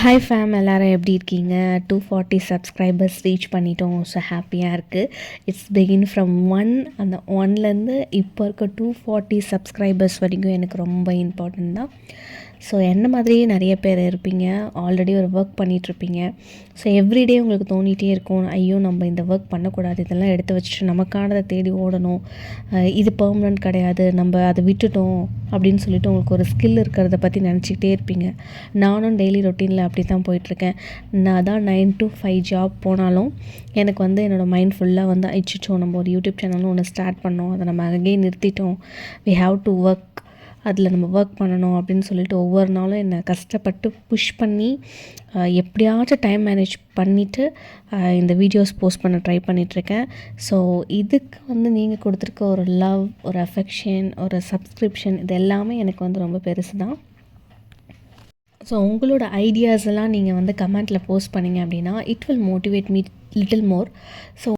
Hi fame, எல்லோரும் எப்படி இருக்கீங்க? 240 சப்ஸ்கிரைபர்ஸ் ரீச் பண்ணிட்டோம். ஸோ ஹாப்பியாக இருக்குது. இட்ஸ் பிகின் ஃப்ரம் அந்த ஒன்லேருந்து இப்போ இருக்க 240 சப்ஸ்கிரைபர்ஸ் வரைக்கும் எனக்கு ரொம்ப இம்பார்ட்டன்ட் தான். ஸோ என்ன மாதிரியே நிறைய பேர் இருப்பீங்க, ஆல்ரெடி ஒரு ஒர்க் பண்ணிகிட்ருப்பீங்க. ஸோ எவ்ரிடே உங்களுக்கு தோணிகிட்டே இருக்கும், ஐயோ நம்ம இந்த ஒர்க் பண்ணக்கூடாது, இதெல்லாம் எடுத்து வச்சுட்டு நமக்கானதை தேடி ஓடணும், இது பெர்மனன்ட் கிடையாது, நம்ம அதை விட்டுட்டோம் அப்படின்னு சொல்லிட்டு உங்களுக்கு ஒரு ஸ்கில் இருக்கிறத பற்றி நினச்சிக்கிட்டே இருப்பீங்க. நானும் டெய்லி ரொட்டீனில் அப்படி தான் போயிட்டுருக்கேன். நான் தான் 9 to 5 ஜாப் போனாலும் எனக்கு என்னோடய மைண்ட் ஃபுல்லாக அச்சிச்சோ நம்ம ஒரு யூடியூப் சேனல்னு ஒன்று ஸ்டார்ட் பண்ணோம், அதை நம்ம அங்கேயே நிறுத்திட்டோம், வி ஹாவ் டு ஒர்க், அதில் நம்ம ஒர்க் பண்ணணும் அப்படின்னு சொல்லிட்டு ஒவ்வொரு நாளும் என்னை கஷ்டப்பட்டு புஷ் பண்ணி எப்படியாச்சும் டைம் மேனேஜ் பண்ணிவிட்டு இந்த வீடியோஸ் போஸ்ட் பண்ண ட்ரை பண்ணிகிட்ருக்கேன். ஸோ இதுக்கு நீங்கள் கொடுத்துருக்க ஒரு லவ், ஒரு அஃபெக்ஷன், ஒரு சப்ஸ்கிரிப்ஷன், இது எல்லாமே எனக்கு ரொம்ப பெருசு தான். ஸோ உங்களோட ஐடியாஸ் எல்லாம் நீங்கள் கமெண்ட்டில் போஸ்ட் பண்ணிங்க அப்படின்னா it will motivate me little more. So